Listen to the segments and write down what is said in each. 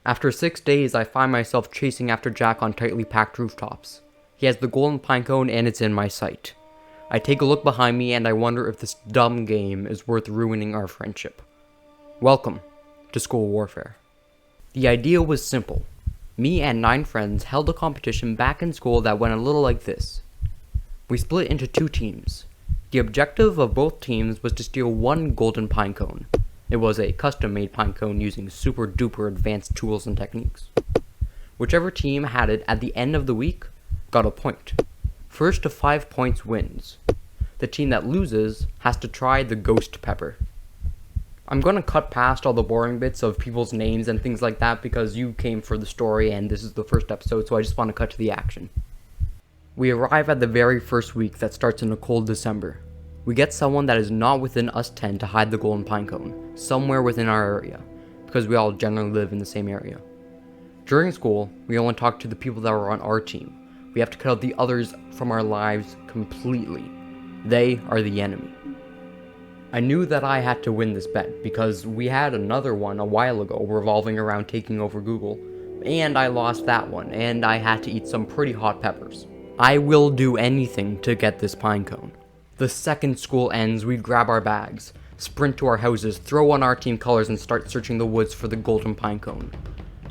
After 6 days, I find myself chasing after Jack on tightly packed rooftops. He has the golden pinecone and it's in my sight. I take a look behind me and I wonder if this dumb game is worth ruining our friendship. Welcome to School Warfare. The idea was simple. Me and 9 friends held a competition back in school that went a little like this. We split into 2 teams. The objective of both teams was to steal 1 golden pinecone. It was a custom-made pinecone using super duper advanced tools and techniques. Whichever team had it at the end of the week got a point. First to 5 points wins. The team that loses has to try the ghost pepper. I'm gonna cut past all the boring bits of people's names and things like that because you came for the story and this is the first episode, so I just want to cut to the action. We arrive at the very first week that starts in a cold December. We get someone that is not within us 10 to hide the golden pinecone, somewhere within our area, because we all generally live in the same area. During school, we only talk to the people that were on our team. We have to cut out the others from our lives completely. They are the enemy. I knew that I had to win this bet because we had another one a while ago revolving around taking over Google, and I lost that one, and I had to eat some pretty hot peppers. I will do anything to get this pinecone. The second school ends, we grab our bags, sprint to our houses, throw on our team colors, and start searching the woods for the golden pinecone.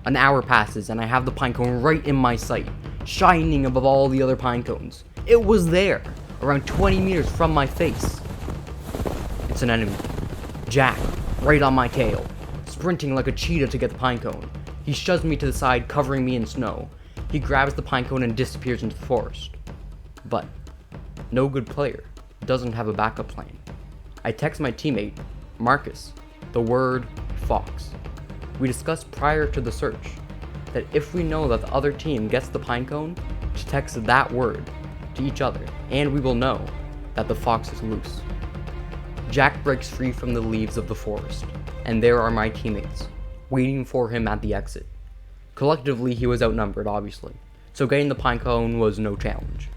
An hour passes, and I have the pinecone right in my sight, shining above all the other pinecones. It was there, around 20 meters from my face. It's an enemy. Jack, right on my tail, sprinting like a cheetah to get the pinecone. He shoves me to the side, covering me in snow. He grabs the pinecone and disappears into the forest. But no good player doesn't have a backup plan. I text my teammate, Marcus, the word fox. We discussed prior to the search that if we know that the other team gets the pinecone, to text that word to each other, and we will know that the fox is loose. Jack breaks free from the leaves of the forest, and there are my teammates, waiting for him at the exit. Collectively, he was outnumbered, obviously, so getting the pinecone was no challenge.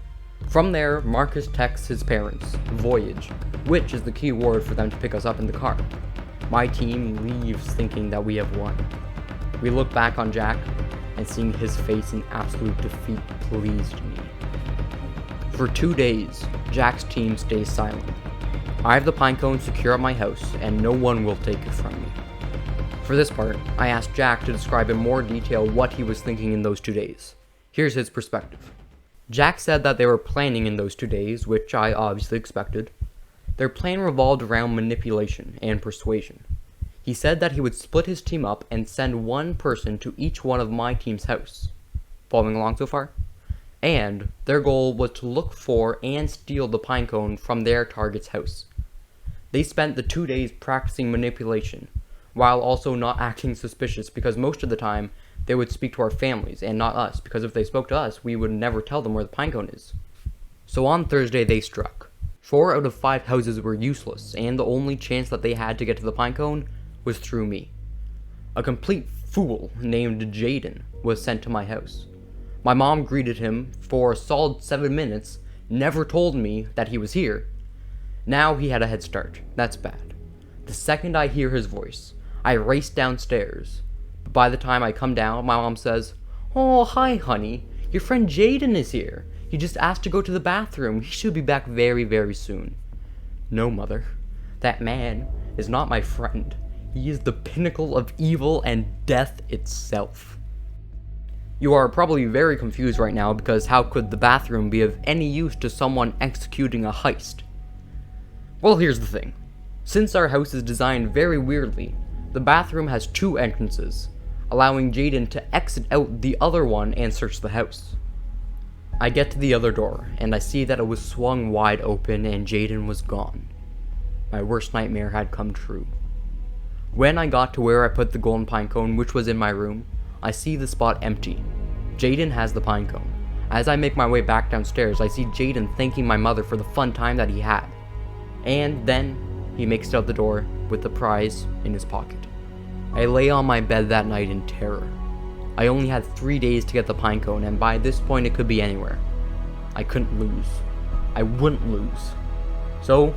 From there, Marcus texts his parents, Voyage, which is the key word for them to pick us up in the car. My team leaves thinking that we have won. We look back on Jack, and seeing his face in absolute defeat pleased me. For 2 days, Jack's team stays silent. I have the pinecone secure at my house, and no one will take it from me. For this part, I asked Jack to describe in more detail what he was thinking in those 2 days. Here's his perspective. Jack said that they were planning in those 2 days, which I obviously expected. Their plan revolved around manipulation and persuasion. He said that he would split his team up and send 1 person to each one of my team's house. Following along so far? And their goal was to look for and steal the pinecone from their target's house. They spent the 2 days practicing manipulation, while also not acting suspicious because most of the time, they would speak to our families and not us, because if they spoke to us, we would never tell them where the pinecone is. So on Thursday, they struck. 4 out of 5 houses were useless, and the only chance that they had to get to the pinecone was through me. A complete fool named Jaden was sent to my house. My mom greeted him for a solid 7 minutes, never told me that he was here. Now he had a head start. That's bad. The second I hear his voice, I race downstairs. By the time I come down, my mom says, "Oh, hi, honey. Your friend Jaden is here. He just asked to go to the bathroom. He should be back very, very soon." No, mother. That man is not my friend. He is the pinnacle of evil and death itself. You are probably very confused right now because how could the bathroom be of any use to someone executing a heist? Well, here's the thing. Since our house is designed very weirdly, the bathroom has 2 entrances, allowing Jaden to exit out the other one and search the house. I get to the other door, and I see that it was swung wide open and Jaden was gone. My worst nightmare had come true. When I got to where I put the golden pinecone, which was in my room, I see the spot empty. Jaden has the pinecone. As I make my way back downstairs, I see Jaden thanking my mother for the fun time that he had. And then, he makes it out the door with the prize in his pocket. I lay on my bed that night in terror. I only had 3 days to get the pinecone, and by this point it could be anywhere. I couldn't lose. I wouldn't lose. So,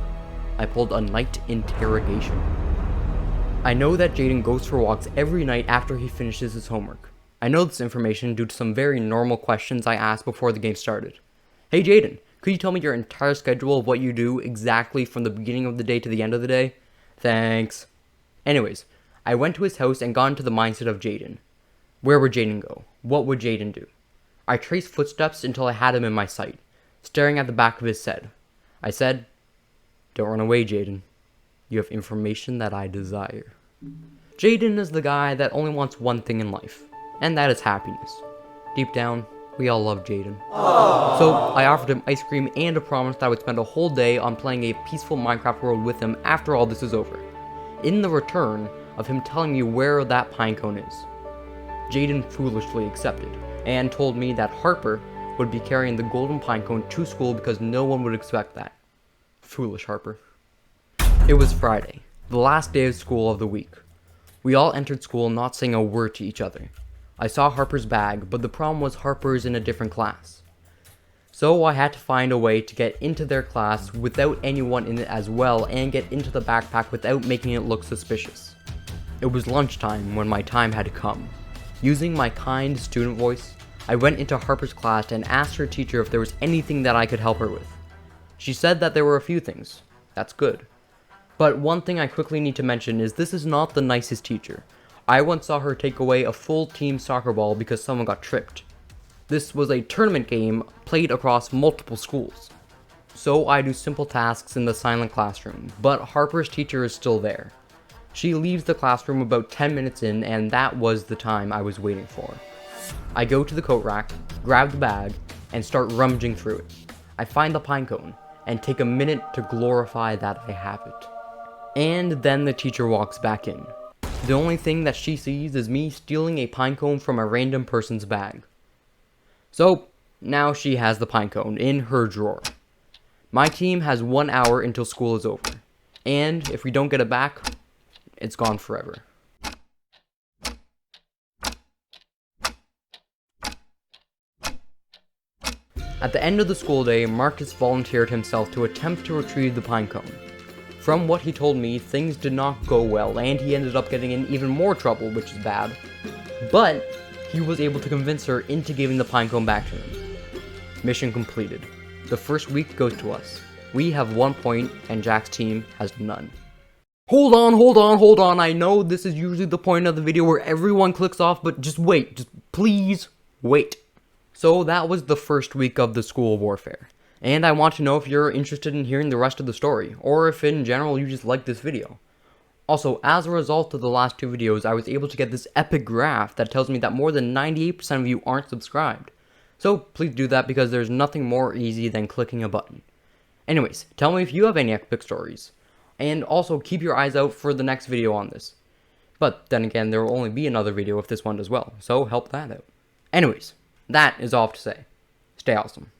I pulled a night interrogation. I know that Jaden goes for walks every night after he finishes his homework. I know this information due to some very normal questions I asked before the game started. Hey Jaden, could you tell me your entire schedule of what you do exactly from the beginning of the day to the end of the day? Thanks. Anyways, I went to his house and got into the mindset of Jaden. Where would Jaden go? What would Jaden do? I traced footsteps until I had him in my sight, staring at the back of his head. I said, "Don't run away, Jaden. You have information that I desire." Jaden is the guy that only wants one thing in life, and that is happiness. Deep down, we all love Jaden. So I offered him ice cream and a promise that I would spend a whole day on playing a peaceful Minecraft world with him after all this is over, in the return of him telling me where that pinecone is. Jaden foolishly accepted, and told me that Harper would be carrying the golden pinecone to school because no one would expect that. Foolish Harper. It was Friday, the last day of school of the week. We all entered school not saying a word to each other. I saw Harper's bag, but the problem was Harper is in a different class. So I had to find a way to get into their class without anyone in it as well and get into the backpack without making it look suspicious. It was lunchtime when my time had come. Using my kind student voice, I went into Harper's class and asked her teacher if there was anything that I could help her with. She said that there were a few things. That's good. But one thing I quickly need to mention is this is not the nicest teacher. I once saw her take away a full team soccer ball because someone got tripped. This was a tournament game played across multiple schools. So I do simple tasks in the silent classroom, but Harper's teacher is still there. She leaves the classroom about 10 minutes in, and that was the time I was waiting for. I go to the coat rack, grab the bag, and start rummaging through it. I find the pinecone, and take a minute to glorify that I have it. And then the teacher walks back in. The only thing that she sees is me stealing a pinecone from a random person's bag. So, now she has the pinecone in her drawer. My team has 1 hour until school is over. And if we don't get it back, it's gone forever. At the end of the school day, Marcus volunteered himself to attempt to retrieve the pinecone. From what he told me, things did not go well, and he ended up getting in even more trouble, which is bad. But he was able to convince her into giving the pinecone back to him. Mission completed. The first week goes to us. We have 1 point, and Jack's team has none. Hold on, I know this is usually the point of the video where everyone clicks off, but just wait, just please wait. So that was the first week of the school warfare. And I want to know if you're interested in hearing the rest of the story, or if in general you just like this video. Also, as a result of the last 2 videos, I was able to get this epic graph that tells me that more than 98% of you aren't subscribed. So please do that because there's nothing more easy than clicking a button. Anyways, tell me if you have any epic stories. And also keep your eyes out for the next video on this. But then again, there will only be another video if this one does well, so help that out. Anyways, that is all I have to say. Stay awesome.